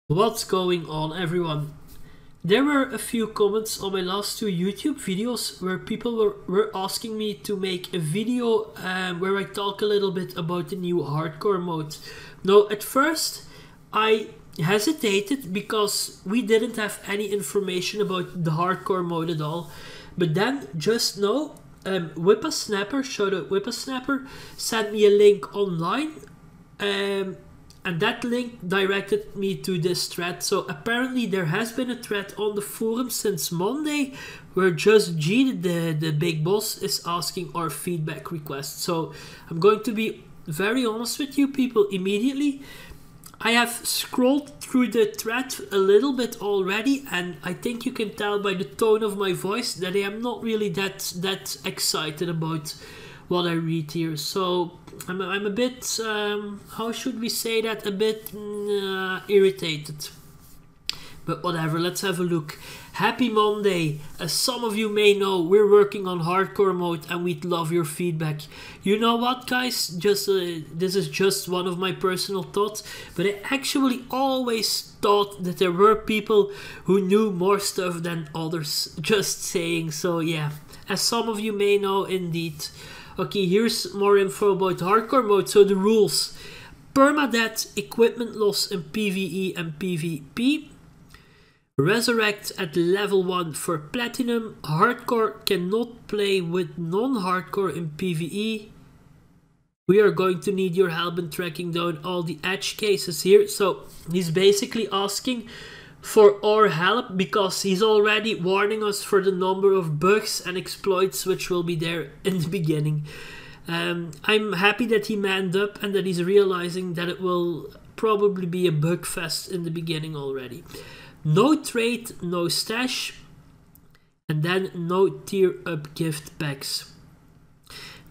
What's going on, everyone? There were a few comments on my last two YouTube videos where people were asking me to make a video where I talk a little bit about the new hardcore mode. Now, at first, I hesitated because we didn't have any information about the hardcore mode at all. But then, just now, Whippersnapper, shout out Whippersnapper, sent me a link online. And that link directed me to this thread. So apparently there has been a thread on the forum since Monday where Just G, the big boss, is asking our feedback request. So I'm going to be very honest with you people immediately. I have scrolled through the thread a little bit already, and I think you can tell by the tone of my voice that I am not really that excited about what I read here. So I'm a bit, how should we say that, a bit irritated. But whatever, let's have a look. Happy Monday. As some of you may know, we're working on hardcore mode and we'd love your feedback. You know what, guys? Just this is just one of my personal thoughts, but I actually always thought that there were people who knew more stuff than others. Just saying. So yeah, as some of you may know, indeed. Okay, here's more info about hardcore mode. So the rules: permadeath, equipment loss in PvE and PvP. Resurrect at level 1 for platinum. Hardcore cannot play with non-hardcore in PvE. We are going to need your help in tracking down all the edge cases here. So he's basically asking for our help because he's already warning us for the number of bugs and exploits which will be there in the beginning. I'm happy that he manned up and that he's realizing that it will probably be a bug fest in the beginning already. No trade, no stash, and then no tier up gift packs.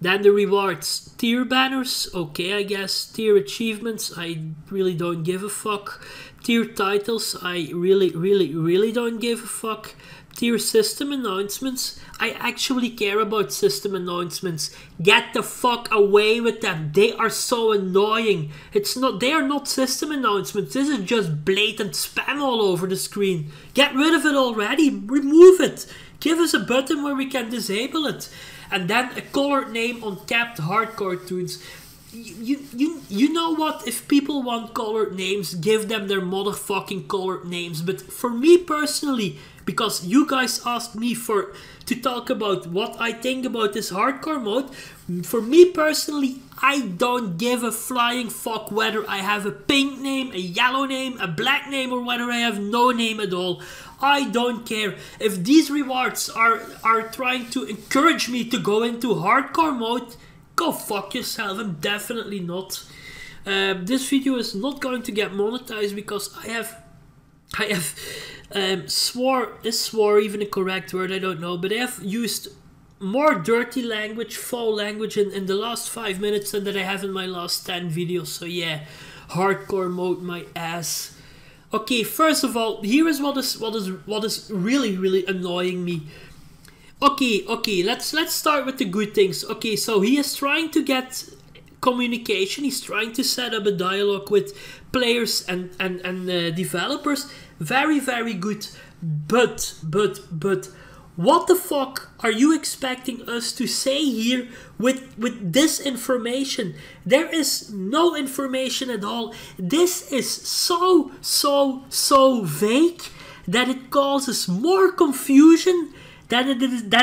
Then the rewards: tier banners, okay, I guess. Tier achievements, I really don't give a fuck. Tier titles, I really don't give a fuck. Tier system announcements, I actually care about system announcements. Get the fuck away with them. They are so annoying. They are not system announcements. This is just blatant spam all over the screen. Get rid of it already. Remove it. Give us a button where we can disable it. And then a colored name on capped hardcore tunes. You know what? If people want colored names, give them their motherfucking colored names. But for me personally, because you guys asked me to talk about what I think about this hardcore mode, for me personally, I don't give a flying fuck whether I have a pink name, a yellow name, a black name, or whether I have no name at all. I don't care. If these rewards are trying to encourage me to go into hardcore mode, go fuck yourself. I'm definitely not. This video is not going to get monetized because I have is swore even a correct word? I don't know, but I have used more dirty language, foul language in the last 5 minutes than that I have in my last 10 videos. So yeah, hardcore mode my ass. Okay, first of all, here is what is really annoying me. Okay, let's start with the good things. Okay, so he is trying to get communication. He's trying to set up a dialogue with players and developers. Very good. But what the fuck are you expecting us to say here with this information? There is no information at all. This is so vague that it causes more confusion than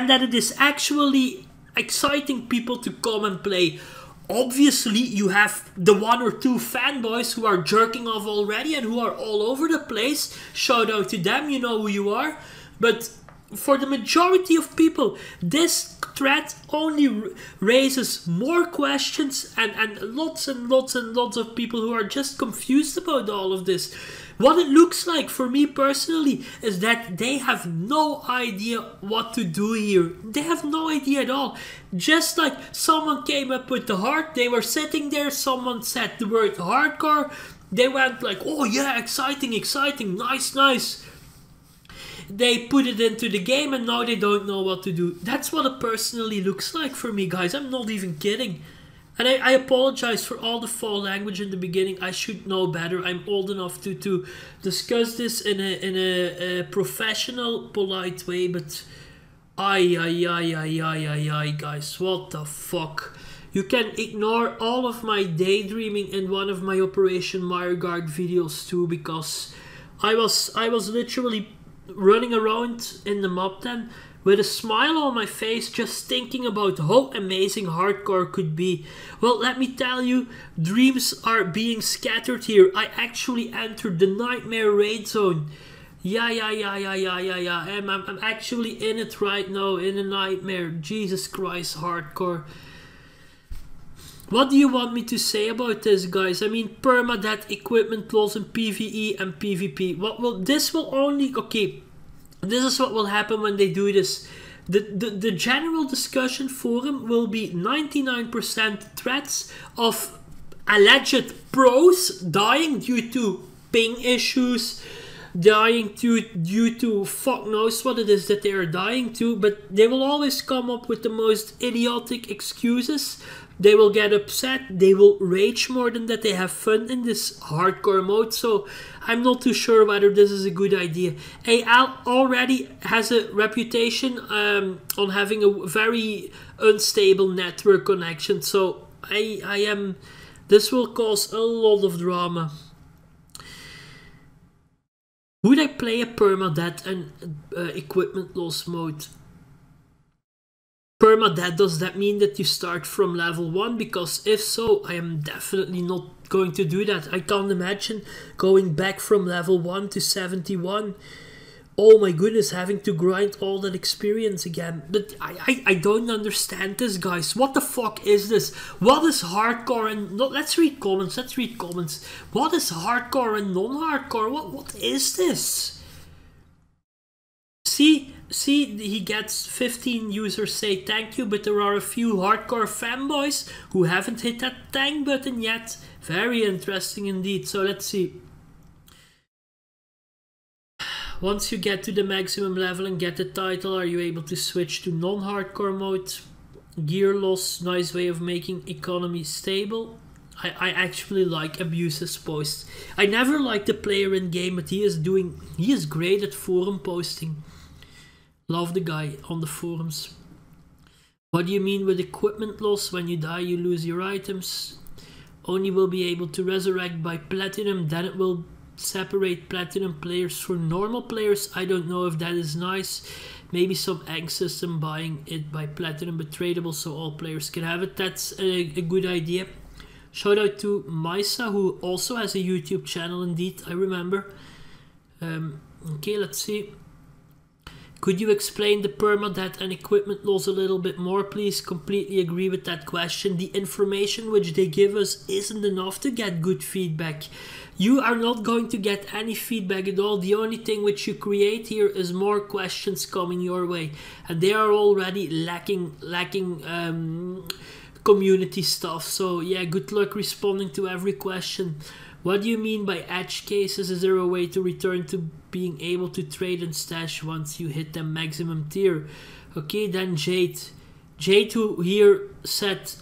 that it is actually exciting people to come and play. Obviously, you have the 1 or 2 fanboys who are jerking off already and who are all over the place. Shout out to them, you know who you are. But for the majority of people, this thread only raises more questions and lots of people who are just confused about all of this. What it looks like for me personally is that they have no idea what to do here. They have no idea at all. Just like someone came up with the heart, they were sitting there, someone said the word hardcore, they went like, oh yeah, exciting, nice. They put it into the game and now they don't know what to do. That's what it personally looks like for me, guys. I'm not even kidding. And I apologize for all the foul language in the beginning. I should know better. I'm old enough to discuss this in a professional, polite way, but ay, guys, what the fuck? You can ignore all of my daydreaming in one of my Operation Mireguard videos too, because I was literally running around in the mob den with a smile on my face, just thinking about how amazing hardcore could be. Well, let me tell you, dreams are being scattered here. I actually entered the Nightmare Raid Zone. Yeah. I'm actually in it right now, in a nightmare. Jesus Christ, hardcore. What do you want me to say about this, guys? I mean, permadeath, equipment loss in PvE and PvP. This will only... Okay, this is what will happen when they do this. The general discussion forum will be 99% threats of alleged pros dying due to ping issues, dying due to fuck knows what it is that they are dying to, but they will always come up with the most idiotic excuses. They will get upset, they will rage more than that. They have fun in this hardcore mode, so I'm not too sure whether this is a good idea. Al already has a reputation on having a very unstable network connection, so this will cause a lot of drama. Would I play a permadeath and equipment loss mode? Permadeath, does that mean that you start from level 1? Because if so, I am definitely not going to do that. I can't imagine going back from level 1 to 71. Oh my goodness, having to grind all that experience again. But I don't understand this, guys. What the fuck is this? What is hardcore and... No, let's read comments. What is hardcore and non-hardcore? What is this? See, he gets 15 users say thank you, but there are a few hardcore fanboys who haven't hit that thank button yet. Very interesting indeed. So let's see. Once you get to the maximum level and get the title, are you able to switch to non-hardcore mode? Gear loss, nice way of making economy stable. I actually like Abuse's post. I never liked the player in game, but he is great at forum posting. Love the guy on the forums. What do you mean with equipment loss? When you die, you lose your items. Only will be able to resurrect by platinum, then it will separate platinum players from normal players. I don't know if that is nice. Maybe some egg system buying it by platinum, but tradable so all players can have it. That's a good idea. Shout out to Maisa, who also has a YouTube channel indeed, I remember. Okay, let's see. Could you explain the permadeath and equipment loss a little bit more, please? Completely agree with that question. The information which they give us isn't enough to get good feedback. You are not going to get any feedback at all. The only thing which you create here is more questions coming your way. And they are already lacking community stuff. So yeah, good luck responding to every question. What do you mean by edge cases? Is there a way to return to being able to trade and stash once you hit the maximum tier? Okay, then Jade, who here said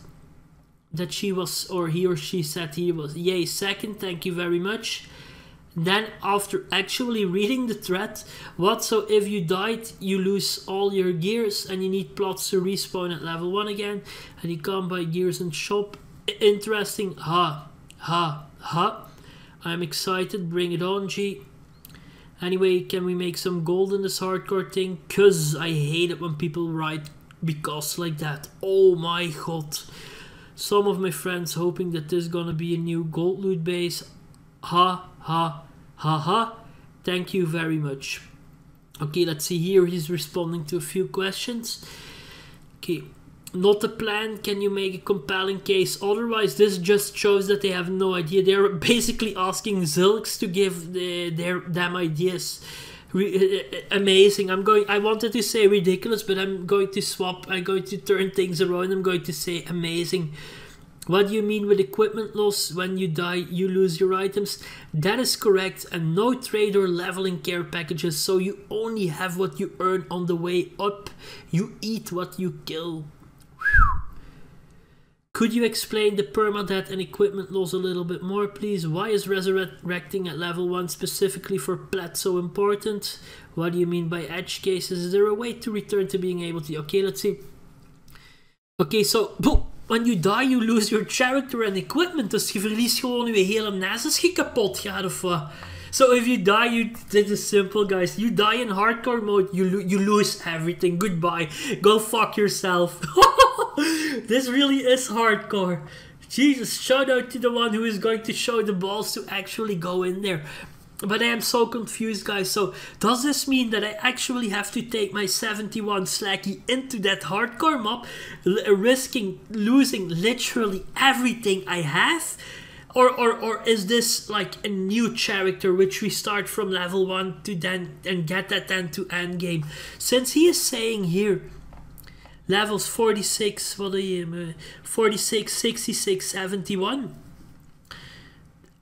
that she was, or he or she said he was, yay, second, thank you very much. Then after actually reading the thread, what, so if you died, you lose all your gears and you need plots to respawn at level 1 again, and you can't buy gears in shop. Interesting, ha. I'm excited, bring it on, G. Anyway, can we make some gold in this hardcore thing? Cause I hate it when people write because like that. Oh my god. Some of my friends hoping that this is gonna be a new gold loot base. Ha. Thank you very much. Okay, let's see here. He's responding to a few questions. Okay. Not a plan. Can you make a compelling case otherwise? This just shows that they have no idea. They're basically asking Zilks to give their damn ideas. Amazing. I wanted to say ridiculous, but I'm going to swap. I'm going to turn things around. I'm going to say amazing. What do you mean with equipment loss? When you die, you lose your items. That is correct. And no trade or leveling care packages. So you only have what you earn on the way up. You eat what you kill. Could you explain the permadeath and equipment loss a little bit more, please? Why is resurrecting at level 1 specifically for plat so important? What do you mean by edge cases? Is there a way to return to being able to... Okay, let's see. Okay, so... When you die, you lose your character and equipment. Dus je verliest gewoon je hele NAS als je kapot gaat of wat. So if you die, this is simple, guys. You die in hardcore mode, you lose everything. Goodbye. Go fuck yourself. This really is hardcore. Jesus, shout out to the one who is going to show the balls to actually go in there. But I am so confused, guys. So does this mean that I actually have to take my 71 Slacky into that hardcore mob, risking losing literally everything I have? Or is this like a new character which we start from level 1 to then and get that then to end game? Since he is saying here levels 46, what are you, 46, 66, 71,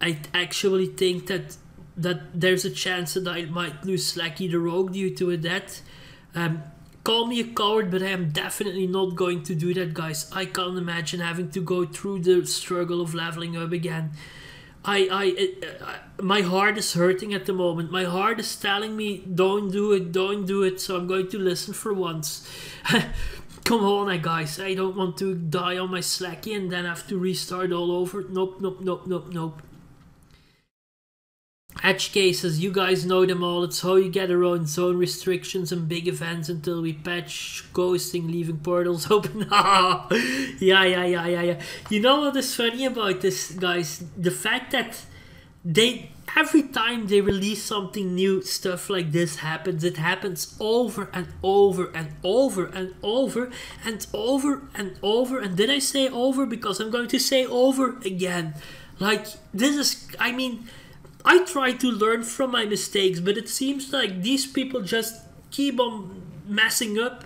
I actually think that there's a chance that I might lose Slacky the Rogue due to a death. Call me a coward, but I am definitely not going to do that, guys. I can't imagine having to go through the struggle of leveling up again. My heart is hurting at the moment. My heart is telling me, don't do it, don't do it. So I'm going to listen for once. Come on, guys. I don't want to die on my Slacky and then have to restart all over. Nope, nope, nope, nope, nope. Edge cases, you guys know them all. It's how you get around zone restrictions and big events until we patch ghosting, leaving portals open. Yeah. You know what is funny about this, guys? The fact that every time they release something new, stuff like this happens. It happens over and over and over and over and over and over. And did I say over? Because I'm going to say over again. Like, this is, I mean... I try to learn from my mistakes, but it seems like these people just keep on messing up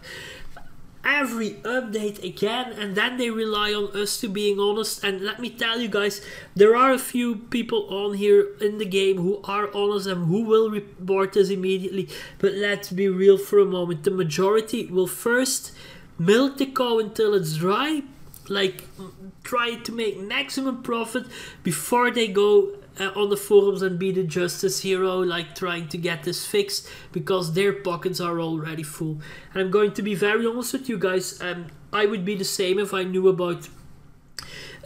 every update again, and then they rely on us to being honest. And let me tell you guys, there are a few people on here in the game who are honest and who will report this immediately, but let's be real for a moment. The majority will first milk the cow until it's dry, like try to make maximum profit before they go on the forums and be the justice hero, like trying to get this fixed, because their pockets are already full. And I'm going to be very honest with you guys, I would be the same if I knew about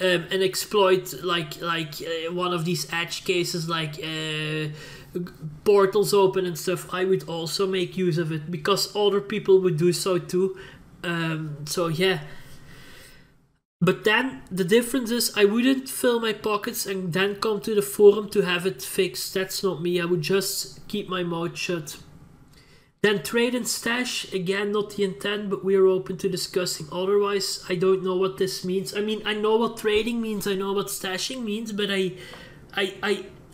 an exploit like one of these edge cases, like portals open and stuff. I would also make use of it, because other people would do so too. So yeah. But then the difference is I wouldn't fill my pockets and then come to the forum to have it fixed. That's not me. I would just keep my mouth shut. Then trade and stash, again not the intent, but we are open to discussing otherwise. I don't know what this means. I mean, I know what trading means, I know what stashing means, but I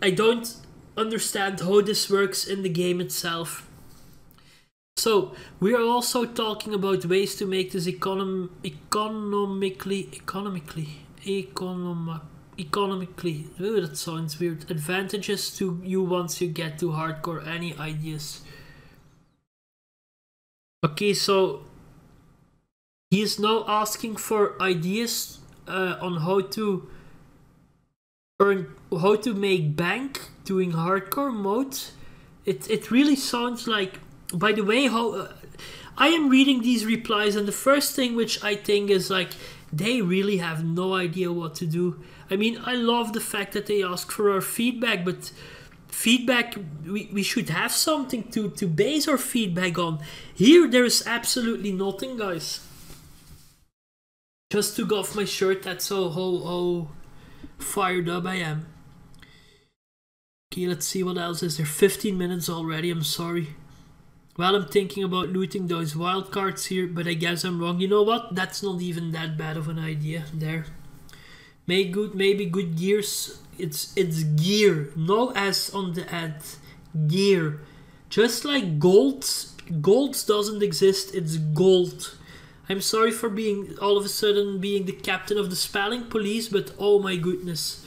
don't understand how this works in the game itself. So, we are also talking about ways to make this economically, ooh, that sounds weird, advantages to you once you get to hardcore. Any ideas? Okay, so he is now asking for ideas on how to make bank doing hardcore mode. It really sounds like... By the way, how I am reading these replies, and the first thing which I think is like, they really have no idea what to do. I mean, I love the fact that they ask for our feedback, but feedback, we should have something to base our feedback on. Here, there is absolutely nothing, guys. Just took off my shirt, that's how fired up I am. Okay, let's see what else is there. 15 minutes already, I'm sorry. Well, I'm thinking about looting those wildcards here, but I guess I'm wrong. You know what? That's not even that bad of an idea there. Maybe good gears. It's gear. No S on the end. Gear. Just like gold. Gold doesn't exist. It's gold. I'm sorry for being all of a sudden being the captain of the spelling police, but oh my goodness.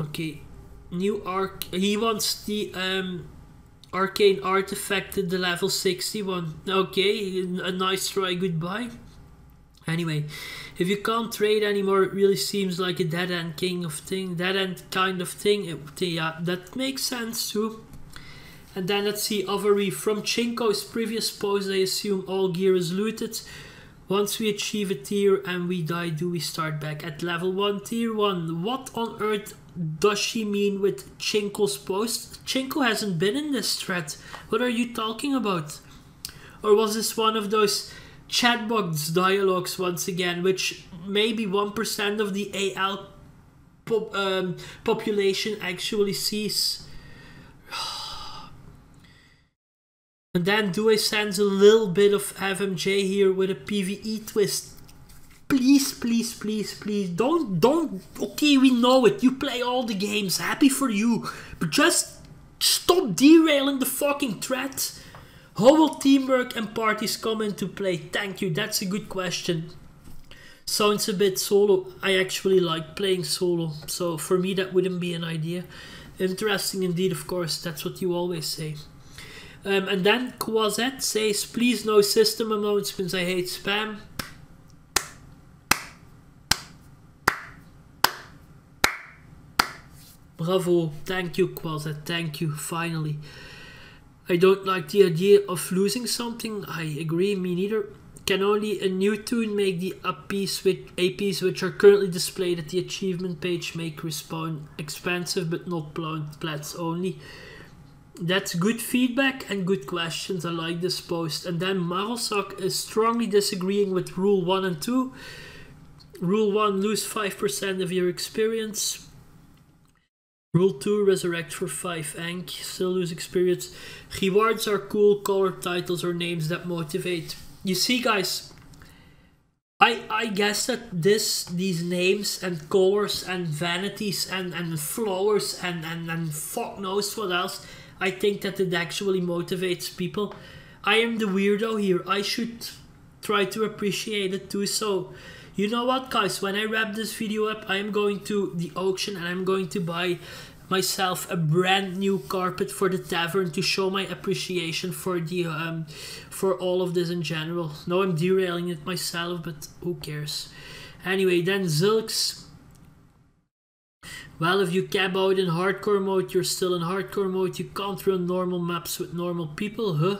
Okay. New arc. He wants the Arcane Artifact at the level 61. Okay, a nice try, goodbye. Anyway, if you can't trade anymore, it really seems like a dead-end kind of thing. Yeah, that makes sense too. And then let's see, Avery from Chinko's previous post, I assume all gear is looted. Once we achieve a tier and we die, do we start back at level 1, tier 1? What on earth does she mean with Chinko's post? Chinko hasn't been in this thread. What are you talking about? Or was this one of those chatbox dialogues once again, which maybe 1% of the AL population actually sees? And then do I sense a little bit of FMJ here with a PvE twist? Please, please, please, please, don't, okay, we know it, you play all the games, happy for you, but just stop derailing the fucking thread. How will teamwork and parties come into play? Thank you, that's a good question. Sounds a bit solo. I actually like playing solo, so for me that wouldn't be an idea. Interesting indeed, of course, that's what you always say. And then Quazette says, please no system announcements, I hate spam. Bravo, thank you Quazette, thank you, finally. I don't like the idea of losing something, I agree, me neither. Can only a new tune make the APs which are currently displayed at the achievement page make respawn expensive but not plats only? That's good feedback and good questions. I like this post. And then Marosak is strongly disagreeing with rule 1 and 2. Rule 1, lose 5% of your experience. Rule 2, resurrect for 5 Ank, still lose experience. Rewards are cool, color titles or names that motivate. You see guys, I guess that these names and colors and vanities and flowers and fuck knows what else, I think that it actually motivates people. I am the weirdo here. I should try to appreciate it too. So, you know what guys, when I wrap this video up, I am going to the auction and I'm going to buy myself a brand new carpet for the tavern to show my appreciation for the for all of this in general. No, I'm derailing it myself, but who cares? Anyway, then Zilks. Well, if you cap out in hardcore mode, you're still in hardcore mode. You can't run normal maps with normal people, huh?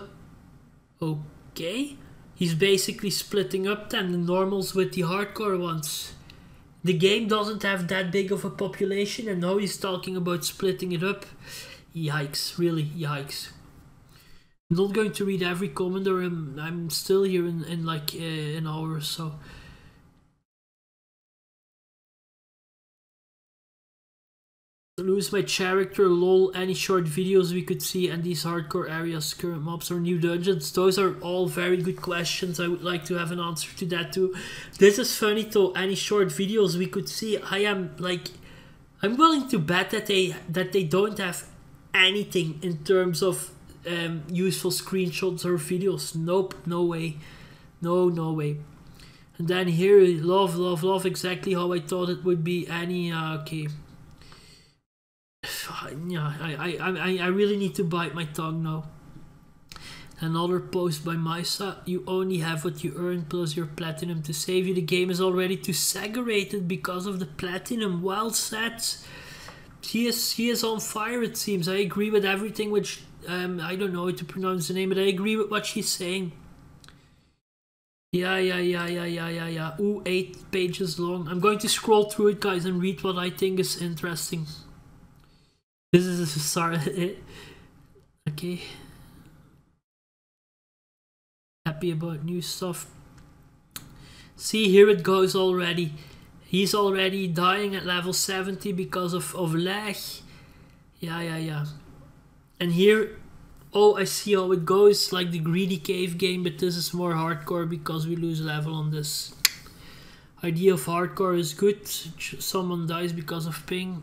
Okay. He's basically splitting up then the normals with the hardcore ones. The game doesn't have that big of a population and now he's talking about splitting it up. Yikes, really, yikes. I'm not going to read every comment or I'm still here in like an hour or so. Lose my character, lol, any short videos we could see, and these hardcore areas, current mobs or new dungeons? Those are all very good questions. I would like to have an answer to that too. This is funny though, any short videos we could see. I'm willing to bet that they don't have anything in terms of useful screenshots or videos. Nope, no way. No way. And then here, love, exactly how I thought it would be. Okay. Yeah, I really need to bite my tongue now. Another post by Maisa. You only have what you earn plus your platinum to save you. The game is already too segregated because of the platinum. Well said. She is on fire, it seems. I agree with everything which I don't know how to pronounce the name, but I agree with what she's saying. Yeah. Ooh, 8 pages long. I'm going to scroll through it, guys, and read what I think is interesting. This is sorry. Okay. Happy about new stuff. See, here it goes already. He's already dying at level 70 because of lag. Yeah. And here, oh, I see how it goes, like the greedy cave game, but this is more hardcore because we lose level on this. Idea of hardcore is good. Someone dies because of ping.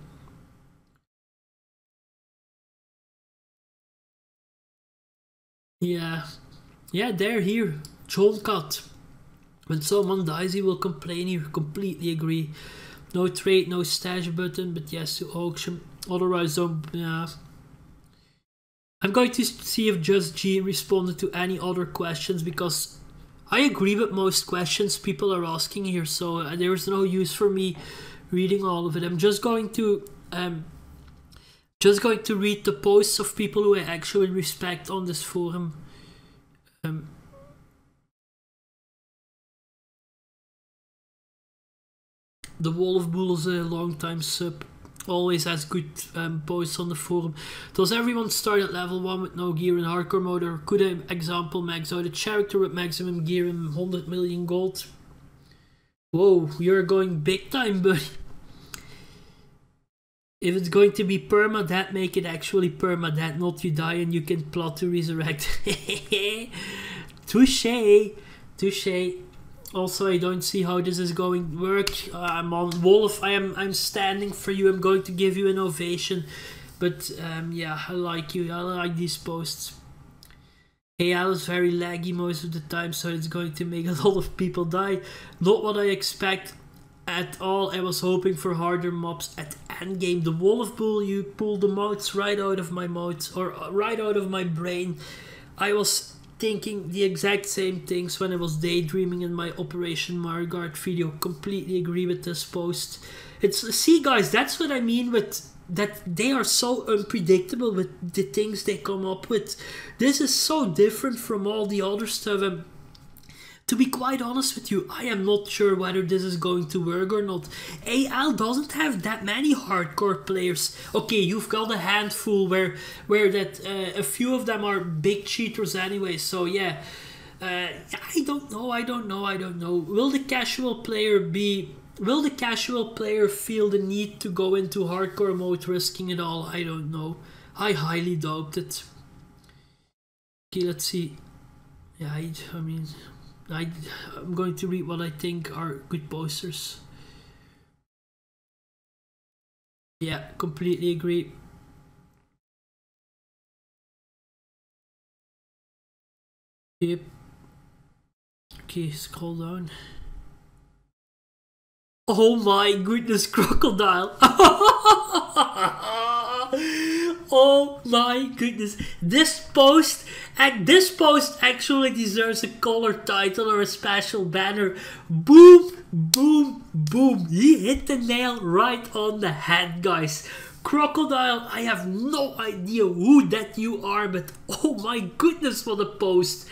Yeah, they're here. John Cut. When someone dies, he will complain here. Completely agree. No trade, no stash button, but yes to auction. Otherwise, don't. Yeah. I'm going to see if Just G responded to any other questions because I agree with most questions people are asking here, so there's no use for me reading all of it. I'm just going to read the posts of people who I actually respect on this forum. The Wall of Bull is a long time sub. Always has good posts on the forum. Does everyone start at level 1 with no gear in hardcore mode, or could I, example, max out a character with maximum gear and 100 million gold? Whoa, you're going big time, buddy. If it's going to be permadeath, make it actually permadeath, not you die and you can plot to resurrect. Touche, touche. Also, I don't see how this is going to work. I'm on Wolf. I'm standing for you. I'm going to give you an ovation. But yeah, I like you. I like these posts. AL is very laggy most of the time, so it's going to make a lot of people die. Not what I expect at all. I was hoping for harder mobs at endgame. The Wall of Bull, you pulled the mouths right out of my mouth, or right out of my brain. I was thinking the exact same things when I was daydreaming in my Operation Margard video. Completely agree with this post. See guys, that's what I mean with that they are so unpredictable with the things they come up with. This is so different from all the other stuff. To be quite honest with you, I am not sure whether this is going to work or not. AL doesn't have that many hardcore players. Okay, you've got a handful where that a few of them are big cheaters anyway. So yeah, I don't know. Will the casual player feel the need to go into hardcore mode, risking it all? I don't know. I highly doubt it. Okay, let's see. Yeah, I mean, I'm going to read what I think are good posters. Yeah, completely agree. Yep. Okay, scroll down. Oh my goodness, crocodile. Oh my goodness. This post actually deserves a color title or a special banner. Boom, boom, boom. He hit the nail right on the head, guys. Crocodile, I have no idea who that you are, but oh my goodness, what a post.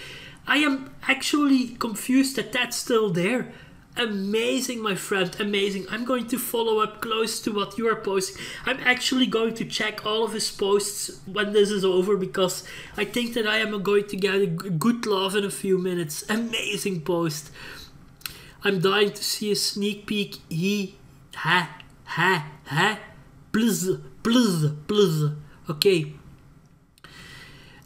I am actually confused that that's still there. Amazing, my friend, amazing. I'm going to follow up close to what you are posting. I'm actually going to check all of his posts when this is over, because I think that I am going to get a good love in a few minutes. Amazing post. I'm dying to see a sneak peek. Please. Okay.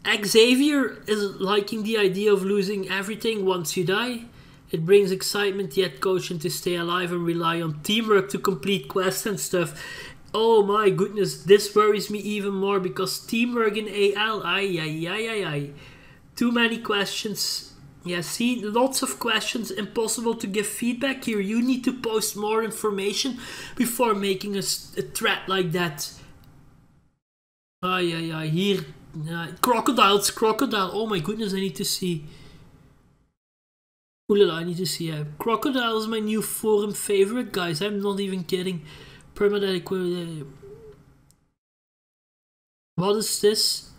Egg-zavier is liking the idea of losing everything once you die. It brings excitement yet caution to stay alive and rely on teamwork to complete quests and stuff. Oh my goodness, this worries me even more, because teamwork in AL, too many questions. Yeah, see, lots of questions, impossible to give feedback here. You need to post more information before making a threat like that. Here. Crocodile. Oh my goodness, I need to see. I need to see. Crocodile is my new forum favorite, guys. I'm not even kidding. Permanent. What is this?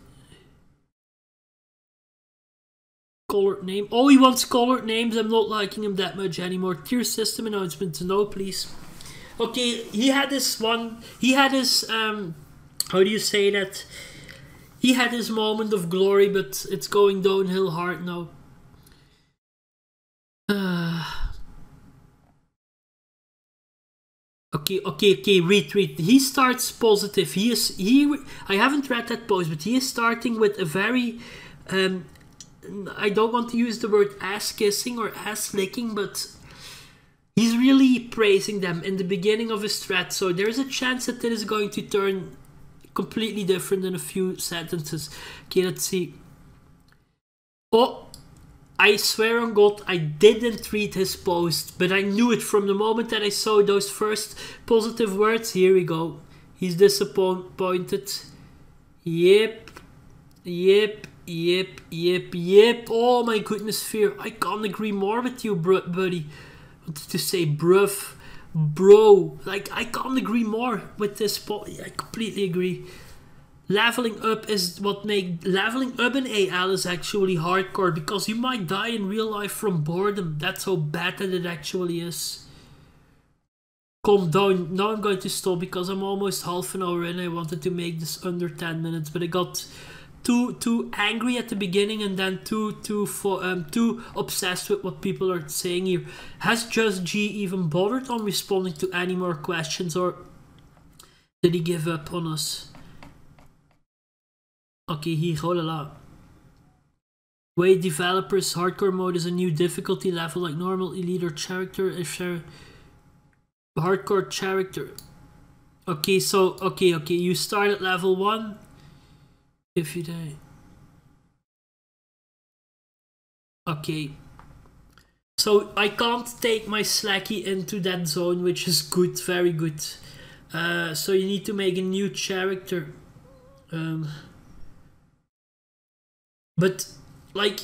Colored name. Oh, he wants colored names. I'm not liking him that much anymore. Tier system announcement. No, please. Okay, he had this one. He had his how do you say that? He had his moment of glory, but it's going downhill hard now. Okay, read. He starts positive. I haven't read that post, but he is starting with a very I don't want to use the word ass kissing or ass licking, but he's really praising them in the beginning of his thread, so there's a chance that it is going to turn completely different in a few sentences. Okay, let's see. Oh, I swear on God, I didn't read his post, but I knew it from the moment that I saw those first positive words. Here we go. He's disappointed. Yep. Yep. Oh my goodness, Fear. I can't agree more with you, buddy. What to say, bruv, bro? Like, I can't agree more with this. I completely agree. Leveling up is what leveling up in AL is actually hardcore, because you might die in real life from boredom. That's how bad that it actually is. Calm down. Now I'm going to stop because I'm almost half an hour in. I wanted to make this under 10 minutes, but I got too angry at the beginning, and then too obsessed with what people are saying here. Has Just G even bothered on responding to any more questions, or did he give up on us? Okay, here, oh la la. Wait, developers, hardcore mode is a new difficulty level like normal, elite, or character. If you're hardcore character. Okay, so okay, you start at level 1. If you die. Okay. So I can't take my Slacky into that zone, which is good, very good. So you need to make a new character. But like,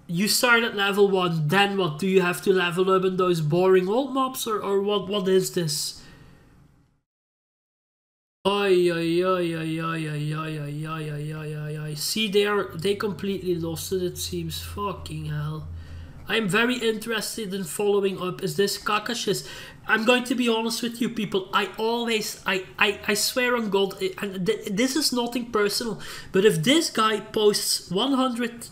you start at level 1, then what? Do you have to level up in those boring old mobs, or what is this? See, they completely lost it seems. Fucking hell. I'm very interested in following up. Is this Kakash's? I'm going to be honest with you people. I swear on God, and this is nothing personal, but if this guy posts 100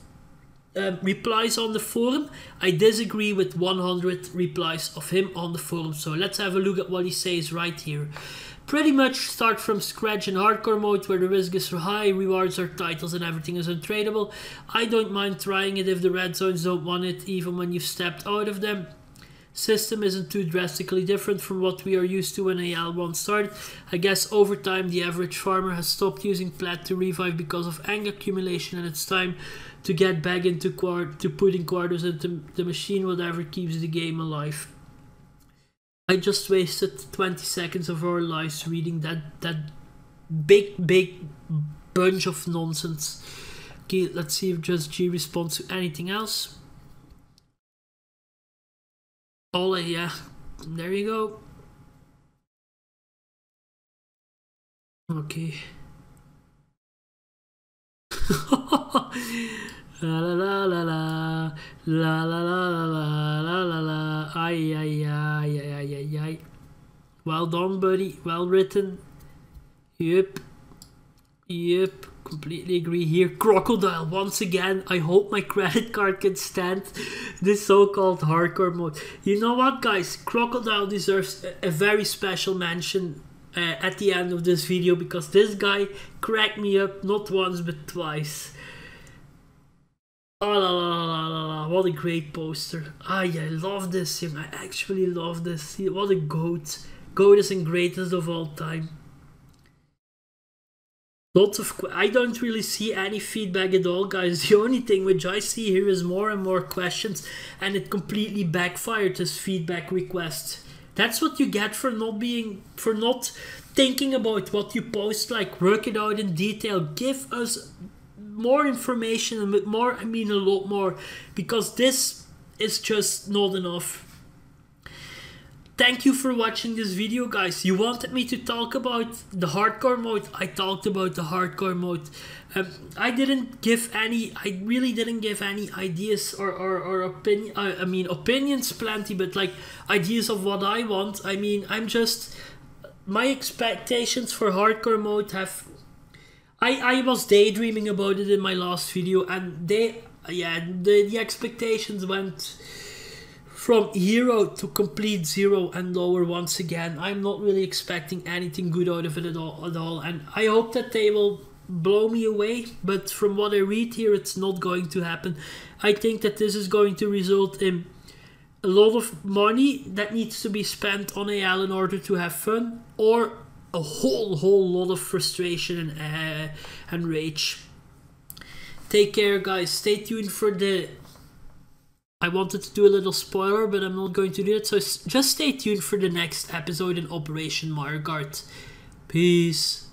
replies on the forum, I disagree with 100 replies of him on the forum. So let's have a look at what he says right here. Pretty much start from scratch in hardcore mode, where the risk is high, rewards are titles, and everything is untradeable. I don't mind trying it if the red zones don't want it, even when you've stepped out of them. System isn't too drastically different from what we are used to when AL1 started. I guess over time the average farmer has stopped using plat to revive because of eng accumulation, and it's time to get back into putting quarters into the machine, whatever keeps the game alive. I just wasted 20 seconds of our lives reading that big bunch of nonsense. Okay, let's see if Just G responds to anything else. Oh yeah, there you go. Okay. La la la la la la la la la la la la. Ay. Well done, buddy. Well written. Yep. Completely agree here. Crocodile, once again. I hope my credit card can stand this so-called hardcore mode. You know what, guys? Crocodile deserves a very special mention at the end of this video, because this guy cracked me up not once but twice. Oh la la la la la, what a great poster. I love this thing. I actually love this. What a goat. Goatest and greatest of all time. Lots of... I don't really see any feedback at all, guys. The only thing which I see here is more and more questions, and it completely backfired, this feedback request. That's what you get for not thinking about what you post. Like, work it out in detail. Give us more information, and with more I mean a lot more, because this is just not enough. Thank you for watching this video, guys. You wanted me to talk about the hardcore mode. I talked about the hardcore mode. I really didn't give any ideas or opinion. I mean, opinions plenty, but like ideas of what I want. I mean, my expectations for hardcore mode have... I was daydreaming about it in my last video, and the expectations went from hero to complete zero and lower once again. I'm not really expecting anything good out of it at all, and I hope that they will blow me away, but from what I read here, it's not going to happen. I think that this is going to result in a lot of money that needs to be spent on AL in order to have fun, or a whole lot of frustration and rage. Take care, guys. Stay tuned for the... I wanted to do a little spoiler, but I'm not going to do it, so just stay tuned for the next episode in Operation Margard. Peace.